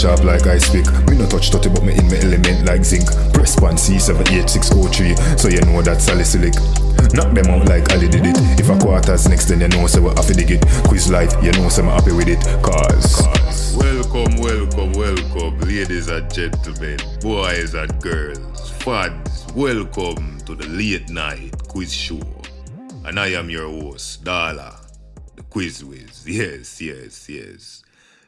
sharp like ice pick. Me no touch 30 but me in my element like zinc. Press pan C78603, so you know that's salicylic. Knock them out like Ali did it. If a quarters next then you know say we have to dig it. Quiz light, you know say I'm happy with it. Cause Welcome, ladies and gentlemen, boys and girls, fans, welcome to the late night quiz show. And I am your host, Dala, the Quiz Wiz. Yes.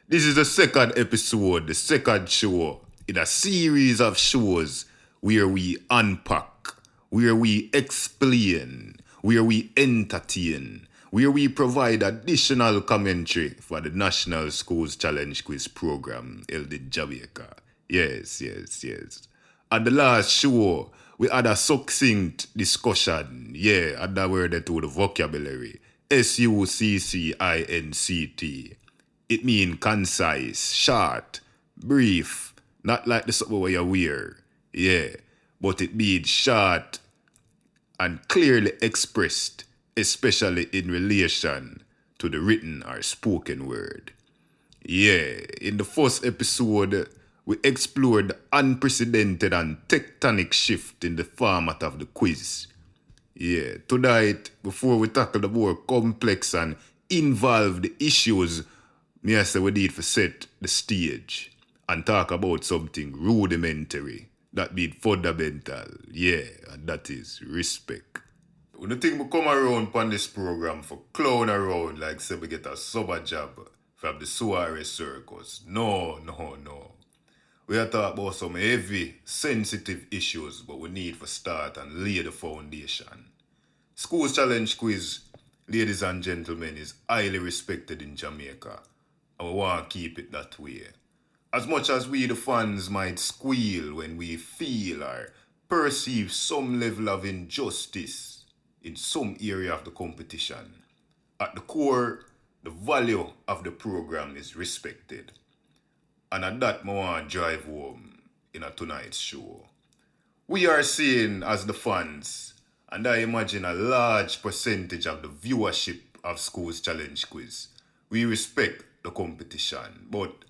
This is the second episode, the second show in a series of shows where we unpack, where we explain, where we entertain, where we provide additional commentary for the National Schools Challenge Quiz program held in Jamaica. Yes. At the last show, we had a succinct discussion. Add that word to the vocabulary. SUCCINCT. It means concise, short, brief, not like the something where you wear. But it means short and clearly expressed, especially in relation to the written or spoken word. In the first episode, we explored the unprecedented and tectonic shift in the format of the quiz. Tonight, before we tackle the more complex and involved issues, I say we need to set the stage and talk about something rudimentary, that being fundamental, and that is respect. When the thing we come around on this program for clown around like say we get a summer job from the soiree circus. No. We are talking about some heavy, sensitive issues, but we need to start and lay the foundation. Schools Challenge Quiz, ladies and gentlemen, is highly respected in Jamaica, and we want to keep it that way. As much as we the fans might squeal when we feel or perceive some level of injustice in some area of the competition, at the core, the value of the program is respected. And at that, I want to drive home in tonight's show. We are seeing as the fans, and I imagine a large percentage of the viewership of Schools Challenge Quiz, we respect the competition, but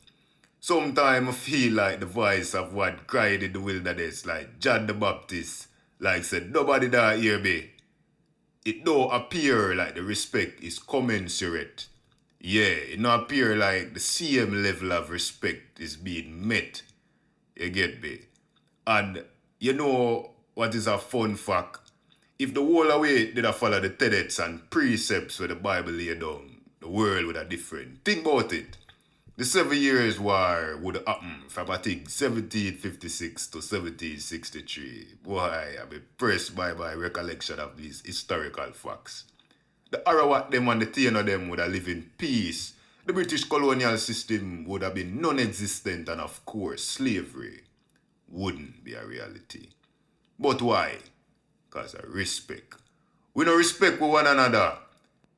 sometimes I feel like the voice of what cried in the wilderness, like John the Baptist, like said, nobody there hear me. It don't appear like the respect is commensurate. It don't appear like the same level of respect is being met. You get me? And you know what is a fun fact? If the whole away did follow the tenets and precepts where the Bible lay down, the world would have different. Think about it. The 7 Years' War would happen from I think 1756 to 1763. Boy, I'm impressed by my recollection of these historical facts. The Arawak them and the Taino them would have lived in peace. The British colonial system would have been non-existent, and of course slavery wouldn't be a reality. But why? Because of respect. We no respect with one another.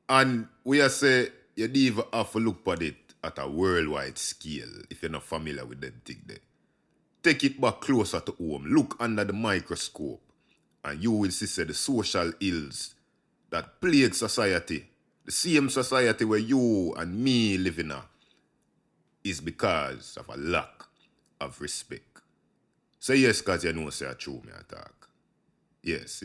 And we say you don't even have to look at it at a worldwide scale if you're not familiar with them things there. Take it back closer to home. Look under the microscope and you will see the social ills that plague society, the same society where you and me live in, is because of a lack of respect. Say yes, because you know say I true me attack. Yes.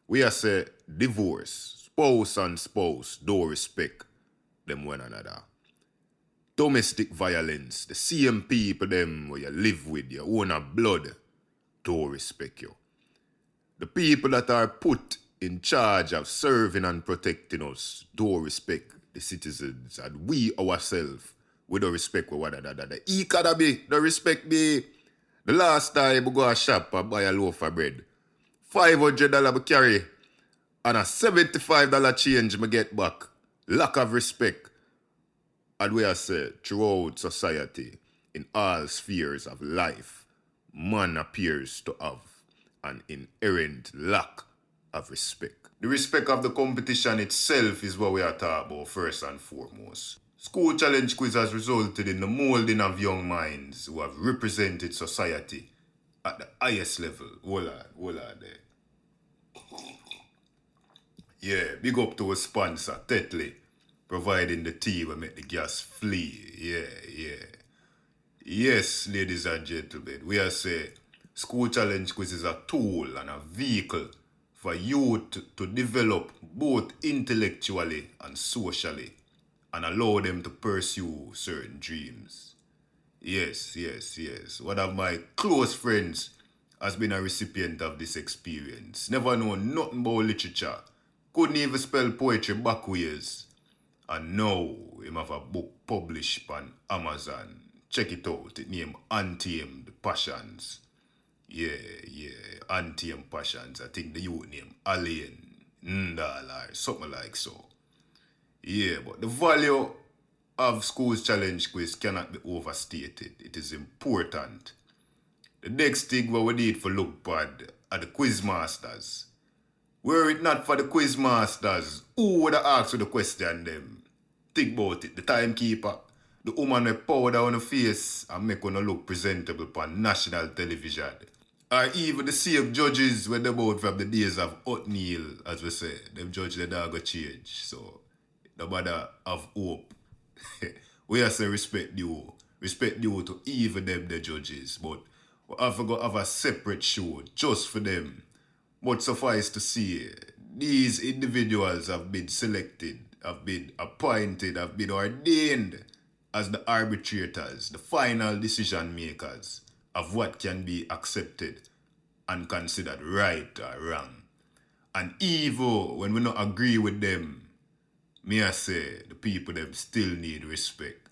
We are say divorce, spouse and spouse don't respect them one another. Domestic violence, the same people them where you live with, your own blood, don't respect you. The people that are put in charge of serving and protecting us don't respect the citizens, and we ourselves, we don't respect one another. The economy don't respect me. The last time we go to a shop and buy a loaf of bread, $500 I carry, and a $75 change I get back. Lack of respect. And we are said throughout society, in all spheres of life, man appears to have an inherent lack of respect. The respect of the competition itself is what we are talking about first and foremost. School Challenge Quiz has resulted in the molding of young minds who have represented society at the highest level. Hold on there. Big up to a sponsor, Tetley, providing the tea will make the gas flee. Yes, ladies and gentlemen, we are say school challenge quiz is a tool and a vehicle for youth to develop both intellectually and socially and allow them to pursue certain dreams. Yes, yes, yes. One of my close friends has been a recipient of this experience. Never known nothing about literature. Couldn't even spell poetry backwards. And now him have a book published on Amazon. Check it out. It named Untamed Passions. Yeah, yeah. Untamed Passions. I think the youth name Alien. Ndala, something like so. Yeah, but the value of schools challenge quiz cannot be overstated. It is important. The next thing what we need for look bad are the quiz masters. Were it not for the quiz masters, who would have asked you the question them? Think about it. The timekeeper, the woman with powder on her face and make her look presentable on national television. Or even the same judges when they both from the days of O'Neill, as we say, them judge the dog go change. So no matter have hope. We have to respect due. Respect due to even them the judges. But we have to go have a separate show just for them. But suffice to say, these individuals have been selected, have been appointed, have been ordained as the arbitrators, the final decision makers of what can be accepted and considered right or wrong. And even when we not agree with them, me I say the people them still need respect.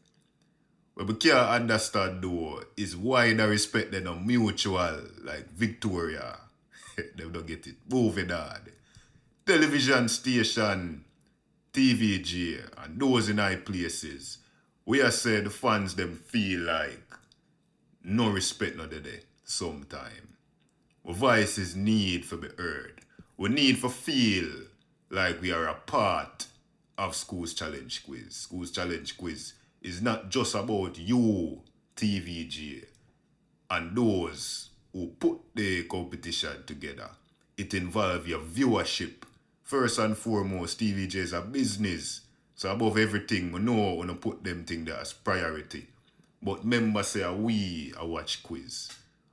What we can't understand though is why the respect they not mutual like Victoria. They don't get it. Moving on. Television station, TVG, and those in high places. We are say the fans them feel like no respect not there sometime. Our voices need for be heard. We need for feel like we are a part of Schools Challenge Quiz. Schools Challenge Quiz is not just about you, TVG, and those who put the competition together. It involves your viewership. First and foremost, TVJ is a business. So above everything, we know when to put them things there as priority. But members say we watch quiz.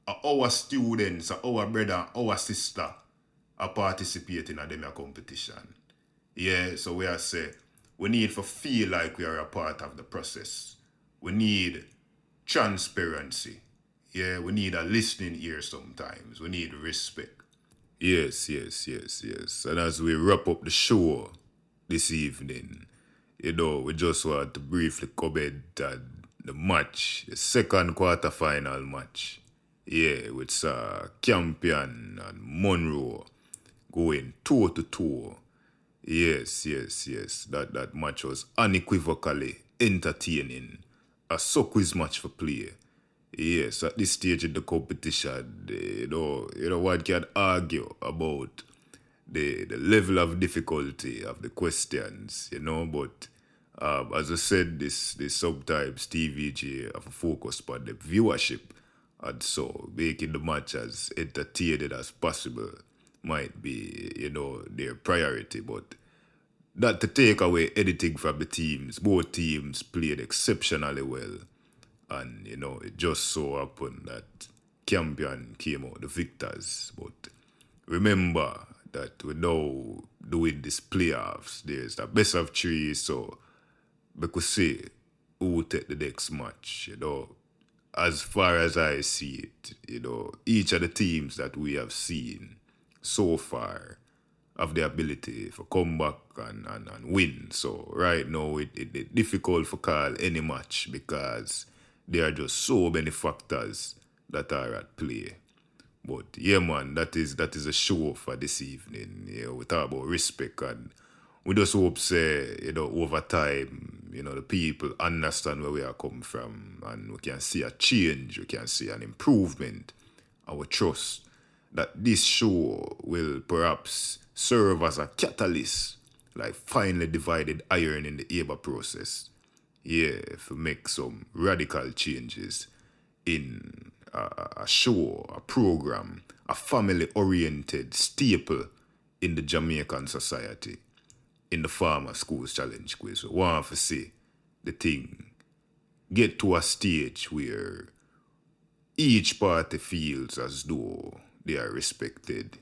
Our students, our brother, our sister are participating in them competition. Yeah, so we are say we need to feel like we are a part of the process. We need transparency. Yeah, we need a listening ear sometimes. We need respect. Yes, yes, yes, yes. And as we wrap up the show this evening, we just want to briefly comment on the match, the second quarter-final match. Yeah, with Campion and Monroe going toe-to-toe. Yes, yes, yes. That match was unequivocally entertaining. A quiz match for play. Yes, at this stage in the competition, one can argue about the level of difficulty of the questions, but as I said, this sometimes TVG have a focus on the viewership, and so making the match as entertaining as possible might be, their priority, but not to take away anything from the teams. Both teams played exceptionally well. And, it just so happened that Campion came out the victors. But remember that we're now doing these playoffs. There's the best of three, so we could say who will take the next match, As far as I see it, each of the teams that we have seen so far have the ability for come back and win. So right now it's difficult for call any match because there are just so many factors that are at play. But yeah, man, that is a show for this evening. Yeah, we talk about respect and we just hope say, over time, the people understand where we are coming from and we can see a change, we can see an improvement. And we trust that this show will perhaps serve as a catalyst, like finely divided iron in the Aba process. Yeah, if we make some radical changes in a show, a program, a family-oriented staple in the Jamaican society, in the Farmer Schools Challenge Quiz. We want to see the thing get to a stage where each party feels as though they are respected.